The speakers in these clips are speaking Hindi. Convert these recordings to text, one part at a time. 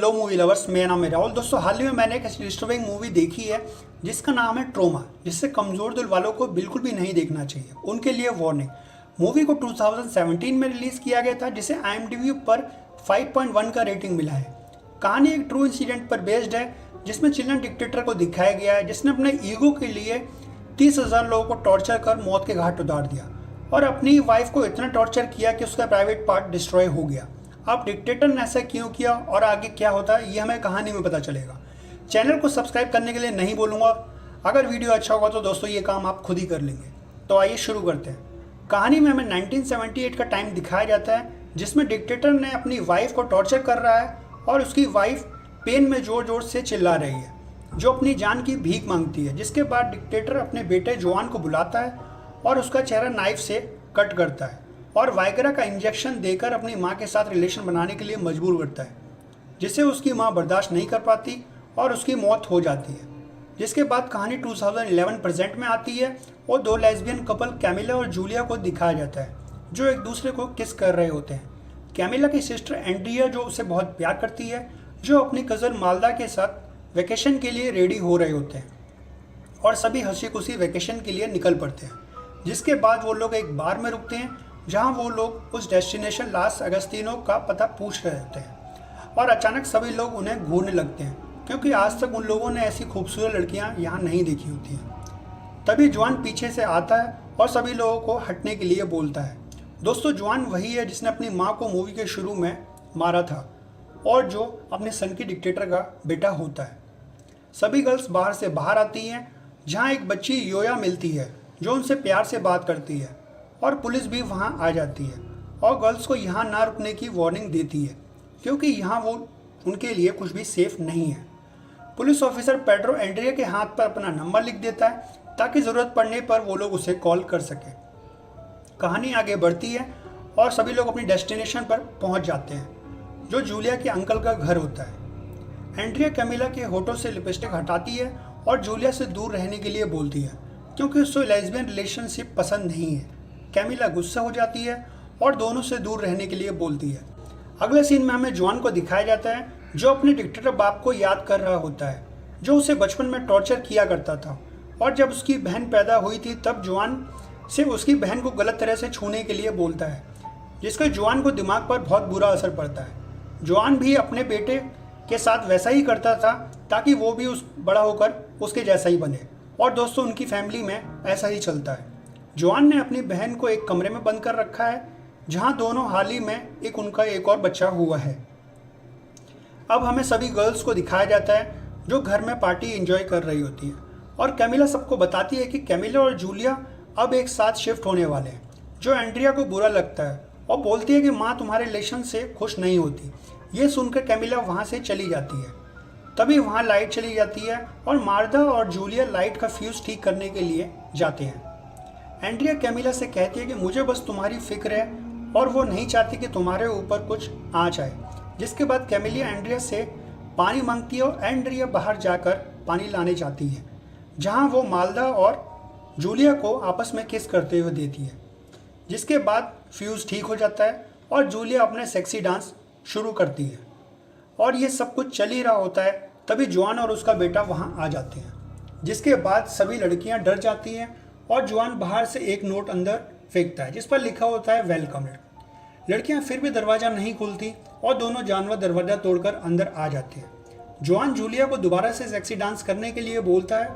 हेलो मूवी लवर्स, मेरा नाम है राहुल। दोस्तों, हाल ही में मैंने एक ऐसी डिस्टर्बिंग मूवी देखी है जिसका नाम है ट्रोमा, जिससे कमज़ोर दिल वालों को बिल्कुल भी नहीं देखना चाहिए, उनके लिए वार्निंग। मूवी को 2017 में रिलीज़ किया गया था, जिसे IMDb पर 5.1 का रेटिंग मिला है। कहानी एक ट्रू इंसिडेंट पर बेस्ड है, जिसमें चिल्ड्रन डिक्टेटर को दिखाया गया है जिसने अपने ईगो के लिए 30,000 लोगों को टॉर्चर कर मौत के घाट उतार दिया और अपनी वाइफ को इतना टॉर्चर किया कि उसका प्राइवेट पार्ट डिस्ट्रॉय हो गया। अब डिक्टेटर ने ऐसा क्यों किया और आगे क्या होता है, ये हमें कहानी में पता चलेगा। चैनल को सब्सक्राइब करने के लिए नहीं बोलूँगा। अगर वीडियो अच्छा होगा तो दोस्तों ये काम आप खुद ही कर लेंगे। तो आइए शुरू करते हैं। कहानी में हमें 1978 का टाइम दिखाया जाता है, जिसमें डिक्टेटर ने अपनी वाइफ को टॉर्चर कर रहा है और उसकी वाइफ पेन में ज़ोर ज़ोर से चिल्ला रही है, जो अपनी जान की भीख मांगती है। जिसके बाद डिक्टेटर अपने बेटे जोआन को बुलाता है और उसका चेहरा नाइफ से कट करता है और वाइग्रा का इंजेक्शन देकर अपनी मां के साथ रिलेशन बनाने के लिए मजबूर करता है, जिसे उसकी मां बर्दाश्त नहीं कर पाती और उसकी मौत हो जाती है। जिसके बाद कहानी 2011 प्रेजेंट में आती है और दो लेस्बियन कपल कैमिला और जूलिया को दिखाया जाता है, जो एक दूसरे को किस कर रहे होते हैं। कैमिला की सिस्टर एंड्रिया, जो उसे बहुत प्यार करती है, जो अपनी कज़न माल्दा के साथ वेकेशन के लिए रेडी हो रहे होते हैं और सभी हंसी खुशी वेकेशन के लिए निकल पड़ते हैं। जिसके बाद वो लोग एक बार में रुकते हैं, जहां वो लोग उस डेस्टिनेशन लास अगस्तीनो का पता पूछ रहे होते हैं और अचानक सभी लोग उन्हें घूरने लगते हैं, क्योंकि आज तक उन लोगों ने ऐसी खूबसूरत लड़कियां यहां नहीं देखी होती हैं। तभी जॉन पीछे से आता है और सभी लोगों को हटने के लिए बोलता है। दोस्तों, जॉन वही है जिसने अपनी माँ को मूवी के शुरू में मारा था और जो अपने सन की डिक्टेटर का बेटा होता है। सभी गर्ल्स बाहर से बाहर आती हैं, जहाँ एक बच्ची योया मिलती है जो उनसे प्यार से बात करती है और पुलिस भी वहाँ आ जाती है और गर्ल्स को यहाँ ना रुकने की वार्निंग देती है, क्योंकि यहाँ वो उनके लिए कुछ भी सेफ नहीं है। पुलिस ऑफिसर पेड्रो एंड्रिया के हाथ पर अपना नंबर लिख देता है ताकि ज़रूरत पड़ने पर वो लोग उसे कॉल कर सके। कहानी आगे बढ़ती है और सभी लोग अपनी डेस्टिनेशन पर पहुँच जाते हैं, जो जूलिया के अंकल का घर होता है। एंड्रिया कैमिला के होठों से लिपस्टिक हटाती है और जूलिया से दूर रहने के लिए बोलती है, क्योंकि उसको लेस्बियन रिलेशनशिप पसंद नहीं है। कैमिला गुस्सा हो जाती है और दोनों से दूर रहने के लिए बोलती है। अगले सीन में हमें जॉन को दिखाया जाता है, जो अपने डिक्टेटर बाप को याद कर रहा होता है, जो उसे बचपन में टॉर्चर किया करता था। और जब उसकी बहन पैदा हुई थी, तब जॉन से उसकी बहन को गलत तरह से छूने के लिए बोलता है, जिसका जॉन को दिमाग पर बहुत बुरा असर पड़ता है। जॉन भी अपने बेटे के साथ वैसा ही करता था, ताकि वो भी बड़ा होकर उसके जैसा ही बने। और दोस्तों, उनकी फैमिली में ऐसा ही चलता है। जॉन ने अपनी बहन को एक कमरे में बंद कर रखा है, जहां दोनों हाल ही में उनका एक और बच्चा हुआ है। अब हमें सभी गर्ल्स को दिखाया जाता है, जो घर में पार्टी एंजॉय कर रही होती है और कैमिला सबको बताती है कि कैमिला और जूलिया अब एक साथ शिफ्ट होने वाले हैं, जो एंड्रिया को बुरा लगता है और बोलती है कि माँ तुम्हारे रिलेशन से खुश नहीं होती। ये सुनकर कैमिला वहाँ से चली जाती है। तभी वहाँ लाइट चली जाती है और मार्दा और जूलिया लाइट का फ्यूज़ ठीक करने के लिए जाते हैं। एंड्रिया कैमिला से कहती है कि मुझे बस तुम्हारी फिक्र है और वो नहीं चाहती कि तुम्हारे ऊपर कुछ आँच आए। जिसके बाद कैमिलिया एंड्रिया से पानी मांगती है और एंड्रिया बाहर जाकर पानी लाने जाती है, जहाँ वो माल्दा और जूलिया को आपस में किस करते हुए देती है। जिसके बाद फ्यूज़ ठीक हो जाता है और जूलिया अपने सेक्सी डांस शुरू करती है और ये सब कुछ चल ही रहा होता है। तभी जॉन और उसका बेटा वहाँ आ जाते हैं। जिसके बाद सभी लड़कियाँ डर जाती हैं और जॉन बाहर से एक नोट अंदर फेंकता है, जिस पर लिखा होता है वेलकम। लड़कियां फिर भी दरवाज़ा नहीं खोलती और दोनों जानवर दरवाज़ा तोड़कर अंदर आ जाते हैं। जॉन जूलिया को दोबारा से सेक्सी डांस करने के लिए बोलता है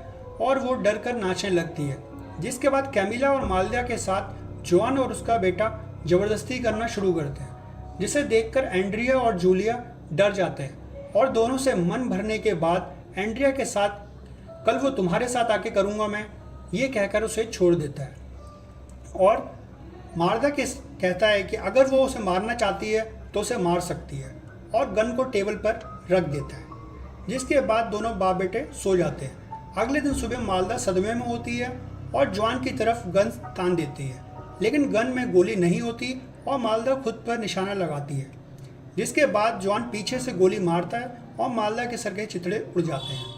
और वो डर कर नाचने लगती है। जिसके बाद कैमिला और माल्दा के साथ जॉन और उसका बेटा ज़बरदस्ती करना शुरू करते हैं, जिसे देखकर एंड्रिया और जूलिया डर जाते हैं और दोनों से मन भरने के बाद एंड्रिया के साथ कल वो तुम्हारे साथ आके करूँगा मैं, ये कहकर उसे छोड़ देता है। और मार्दा कहता है कि अगर वो उसे मारना चाहती है तो उसे मार सकती है और गन को टेबल पर रख देता है। जिसके बाद दोनों बाप बेटे सो जाते हैं। अगले दिन सुबह माल्दा सदमे में होती है और जॉन की तरफ गन तान देती है, लेकिन गन में गोली नहीं होती और माल्दा खुद पर निशाना लगाती है। जिसके बाद जॉन पीछे से गोली मारता है और माल्दा के सर के चिथड़े उड़ जाते हैं।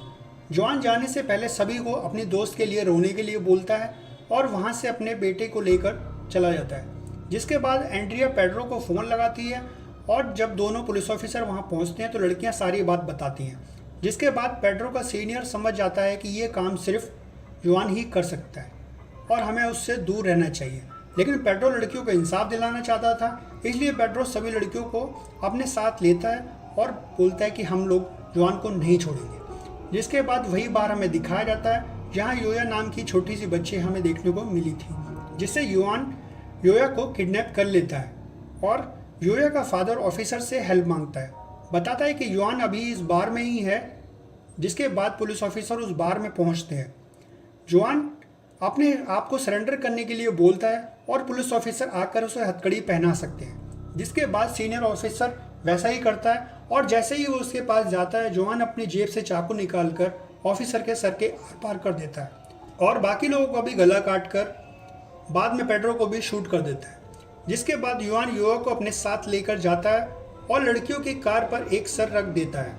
जॉन जाने से पहले सभी को अपनी दोस्त के लिए रोने के लिए बोलता है और वहाँ से अपने बेटे को लेकर चला जाता है। जिसके बाद एंड्रिया पेड्रो को फ़ोन लगाती है और जब दोनों पुलिस ऑफिसर वहाँ पहुँचते हैं तो लड़कियाँ सारी बात बताती हैं, जिसके बाद पेड्रो का सीनियर समझ जाता है कि ये काम सिर्फ जुआन ही कर सकता है और हमें उससे दूर रहना चाहिए। लेकिन पेड्रो लड़कियों को इंसाफ दिलाना चाहता था, इसलिए पेड्रो सभी लड़कियों को अपने साथ लेता है और बोलता है कि हम लोग जुआन को नहीं छोड़ेंगे। जिसके बाद वही बार हमें दिखाया जाता है जहाँ योया नाम की छोटी सी बच्ची हमें देखने को मिली थी, जिससे युआन योया को किडनैप कर लेता है और योया का फादर ऑफिसर से हेल्प मांगता है। बताता है कि युआन अभी इस बार में ही है, जिसके बाद पुलिस ऑफिसर उस बार में पहुंचते हैं। जुआन अपने आप को सरेंडर करने के लिए बोलता है और पुलिस ऑफिसर आकर उसे हथकड़ी पहना सकते हैं, जिसके बाद सीनियर ऑफिसर वैसा ही करता है और जैसे ही वो उसके पास जाता है जुआन अपनी जेब से चाकू निकालकर ऑफिसर के सर के आर पार कर देता है और बाकी लोगों का भी गला काट कर बाद में पेड्रो को भी शूट कर देता है। जिसके बाद युआन योया को अपने साथ लेकर जाता है और लड़कियों की कार पर एक सर रख देता है,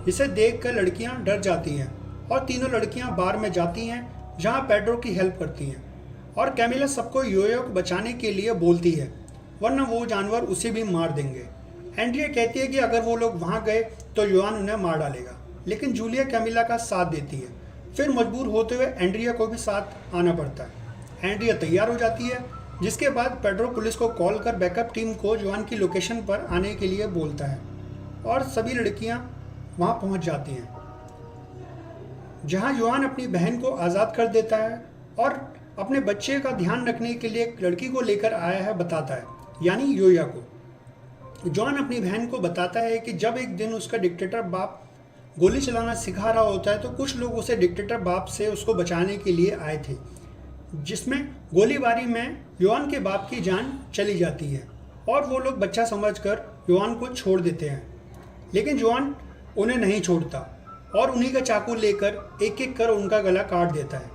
जिसे देखकर लड़कियां डर जाती हैं और तीनों लड़कियां बार में जाती हैं जहां पेड्रो की हेल्प करती हैं और कैमिला सबको योया को बचाने के लिए बोलती है, वरना वो जानवर उसे भी मार देंगे। एंड्रिया कहती है कि अगर वो लोग वहां गए तो युआन उन्हें मार डालेगा, लेकिन जूलिया कैमिला का साथ देती है। फिर मजबूर होते हुए एंड्रिया को भी साथ आना पड़ता है। एंड्रिया तैयार हो जाती है, जिसके बाद पेड्रो पुलिस को कॉल कर बैकअप टीम को जुआन की लोकेशन पर आने के लिए बोलता है और सभी लड़कियां वहां पहुंच जाती हैं, जहां जुआन अपनी बहन को आज़ाद कर देता है और अपने बच्चे का ध्यान रखने के लिए एक लड़की को लेकर आया है बताता है, यानी योया को। जुआन अपनी बहन को बताता है कि जब एक दिन उसका डिक्टेटर बाप गोली चलाना सिखा रहा होता है तो कुछ लोग उसे डिक्टेटर बाप से उसको बचाने के लिए आए थे, जिसमें गोलीबारी में युआन के बाप की जान चली जाती है और वो लोग बच्चा समझकर युआन को छोड़ देते हैं। लेकिन जुआन उन्हें नहीं छोड़ता और उन्हीं का चाकू लेकर एक एक कर उनका गला काट देता है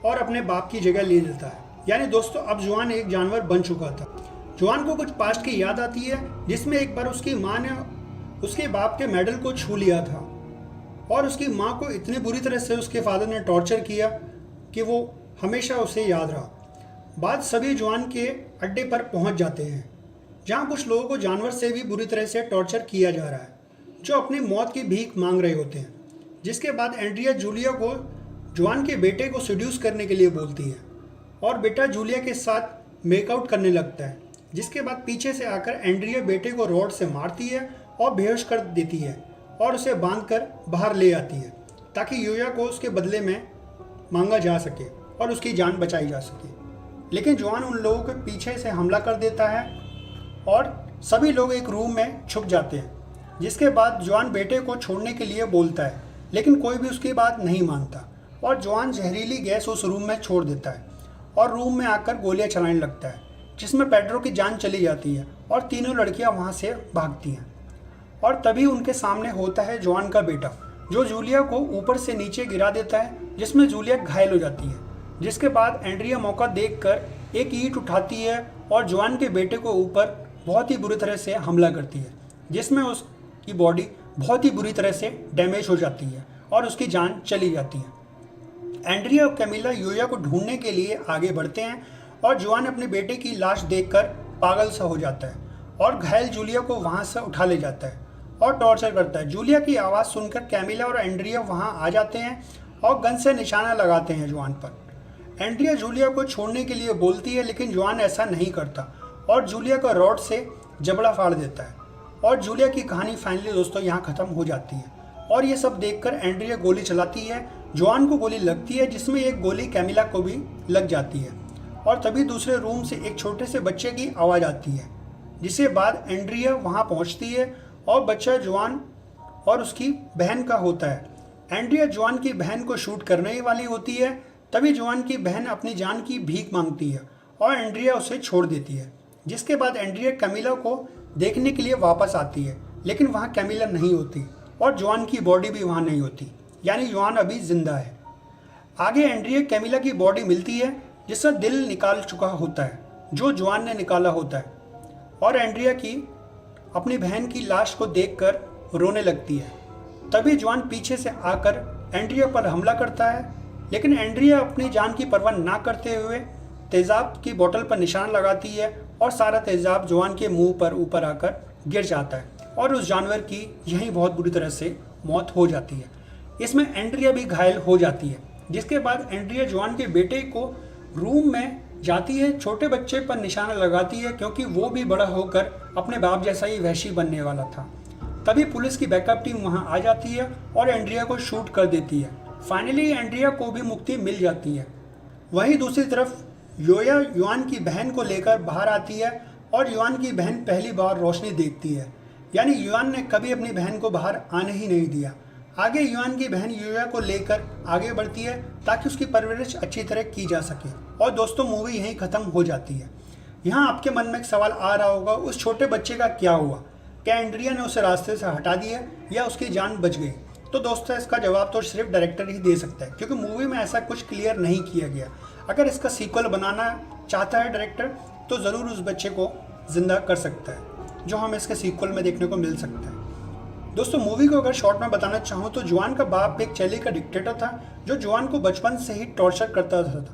और अपने बाप की जगह ले लेता है। यानी दोस्तों अब जुआन एक जानवर बन चुका था। जुआन को कुछ पास्ट की याद आती है, जिसमें एक बार उसकी माँ ने उसके बाप के मेडल को छू लिया था और उसकी माँ को इतनी बुरी तरह से उसके फादर ने टॉर्चर किया कि वो हमेशा उसे याद रहा। बाद सभी जुआन के अड्डे पर पहुंच जाते हैं, जहां कुछ लोगों को जानवर से भी बुरी तरह से टॉर्चर किया जा रहा है, जो अपनी मौत की भीख मांग रहे होते हैं। जिसके बाद एंड्रिया जूलिया को जुआन के बेटे को सेड्यूस करने के लिए बोलती है और बेटा जूलिया के साथ मेकआउट करने लगता है। जिसके बाद पीछे से आकर एंड्रिया बेटे को रॉड से मारती है और बेहोश कर देती है और उसे बांधकर बाहर ले आती है, ताकि योया को उसके बदले में मांगा जा सके और उसकी जान बचाई जा सके। लेकिन जुआन उन लोगों के पीछे से हमला कर देता है और सभी लोग एक रूम में छुप जाते हैं। जिसके बाद जुआन बेटे को छोड़ने के लिए बोलता है, लेकिन कोई भी उसकी बात नहीं मानता और जुआन जहरीली गैस उस रूम में छोड़ देता है और रूम में आकर गोलियां चलाने लगता है, जिसमें पेड्रो की जान चली जाती है और तीनों लड़कियां वहां से भागती हैं। और तभी उनके सामने होता है जुआन का बेटा, जो जूलिया को ऊपर से नीचे गिरा देता है, जिसमें जूलिया घायल हो जाती है। जिसके बाद एंड्रिया मौका देखकर एक ईंट उठाती है और जुआन के बेटे को ऊपर बहुत ही बुरी तरह से हमला करती है, जिसमें उसकी बॉडी बहुत ही बुरी तरह से डैमेज हो जाती है और उसकी जान चली जाती है। एंड्रिया और कैमिला योया को ढूंढने के लिए आगे बढ़ते हैं और जुआन अपने बेटे की लाश देखकर पागल सा हो जाता है और घायल जूलिया को वहां से उठा ले जाता है और टॉर्चर करता है। जूलिया की आवाज़ सुनकर कैमिला और एंड्रिया वहां आ जाते हैं और गन से निशाना लगाते हैं जुआन पर। एंड्रिया जूलिया को छोड़ने के लिए बोलती है, लेकिन जुआन ऐसा नहीं करता और जूलिया का रॉड से जबड़ा फाड़ देता है और जूलिया की कहानी फाइनली दोस्तों यहाँ ख़त्म हो जाती है। और ये सब देखकर एंड्रिया गोली चलाती है, जुआन को गोली लगती है, जिसमें एक गोली कैमिला को भी लग जाती है और तभी दूसरे रूम से एक छोटे से बच्चे की आवाज़ आती है। जिसके बाद एंड्रिया वहाँ पहुँचती है और बच्चा जुआन और उसकी बहन का होता है। एंड्रिया जुआन की बहन को शूट करने ही वाली होती है, तभी जुआन की बहन अपनी जान की भीख मांगती है और एंड्रिया उसे छोड़ देती है। जिसके बाद एंड्रिया कैमिला को देखने के लिए वापस आती है, लेकिन वहाँ कैमिला नहीं होती और जुआन की बॉडी भी वहाँ नहीं होती, यानी जुआन अभी जिंदा है। आगे एंड्रिया कैमिला की बॉडी मिलती है, जिसका दिल निकाल चुका होता है, जो जुआन ने निकाला होता है, और एंड्रिया की अपनी बहन की लाश को देखकर रोने लगती है। तभी जुआन पीछे से आकर एंड्रिया पर हमला करता है, लेकिन एंड्रिया अपनी जान की परवाह ना करते हुए तेजाब की बोतल पर निशान लगाती है और सारा तेजाब जवान के मुंह पर ऊपर आकर गिर जाता है और उस जानवर की यहीं बहुत बुरी तरह से मौत हो जाती है। इसमें एंड्रिया भी घायल हो जाती है, जिसके बाद एंड्रिया जवान के बेटे को रूम में जाती है, छोटे बच्चे पर निशाना लगाती है क्योंकि वो भी बड़ा होकर अपने बाप जैसा ही वहशी बनने वाला था। तभी पुलिस की बैकअप टीम वहां आ जाती है और एंड्रिया को शूट कर देती है। फाइनली एंड्रिया को भी मुक्ति मिल जाती है। वहीं दूसरी तरफ योया युआन की बहन को लेकर बाहर आती है और युआन की बहन पहली बार रोशनी देखती है, यानी युआन ने कभी अपनी बहन को बाहर आने ही नहीं दिया। आगे युआन की बहन योया को लेकर आगे बढ़ती है ताकि उसकी परवरिश अच्छी तरह की जा सके। और दोस्तों मूवी यहीं ख़त्म हो जाती है। यहाँ आपके मन में एक सवाल आ रहा होगा, उस छोटे बच्चे का क्या हुआ? क्या एंड्रिया ने उसे रास्ते से हटा दिया या उसकी जान बच गई? तो दोस्तों इसका जवाब तो सिर्फ डायरेक्टर ही दे सकता है, क्योंकि मूवी में ऐसा कुछ क्लियर नहीं किया गया। अगर इसका सीक्वल बनाना चाहता है डायरेक्टर तो ज़रूर उस बच्चे को ज़िंदा कर सकता है, जो हमें इसके सीक्वल में देखने को मिल सकता है। दोस्तों मूवी को अगर शॉर्ट में बताना चाहूँ तो जुआन का बाप एक चिली का डिक्टेटर था जो जुआन को बचपन से ही टॉर्चर करता था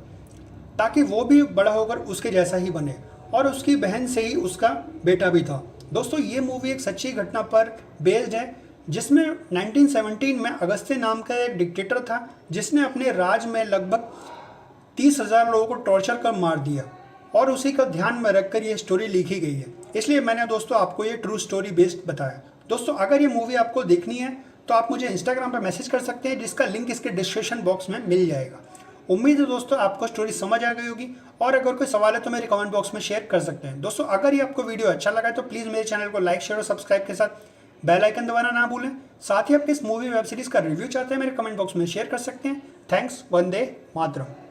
ताकि वो भी बड़ा होकर उसके जैसा ही बने, और उसकी बहन से ही उसका बेटा भी था। दोस्तों ये मूवी एक सच्ची घटना पर बेस्ड है, जिसमें 1917 में अगस्त्य नाम का एक डिक्टेटर था जिसने अपने राज में लगभग 30,000 लोगों को टॉर्चर कर मार दिया, और उसी का ध्यान में रखकर ये स्टोरी लिखी गई है। इसलिए मैंने दोस्तों आपको ये ट्रू स्टोरी बेस्ड बताया। दोस्तों अगर ये मूवी आपको देखनी है तो आप मुझे इंस्टाग्राम पर मैसेज कर सकते हैं, जिसका लिंक इसके डिस्क्रिप्शन बॉक्स में मिल जाएगा। उम्मीद है दोस्तों आपको स्टोरी समझ आ गई होगी, और अगर कोई सवाल है तो मेरे कमेंट बॉक्स में शेयर कर सकते हैं। दोस्तों अगर ये आपको वीडियो अच्छा लगा है तो प्लीज़ मेरे चैनल को लाइक शेयर और सब्सक्राइब के साथ बेल आइकन दबाना ना भूलें। साथ ही आप इस मूवी वेब सीरीज़ का रिव्यू चाहते हैं मेरे कमेंट बॉक्स में शेयर कर सकते हैं। थैंक्स। वंदे मातरम।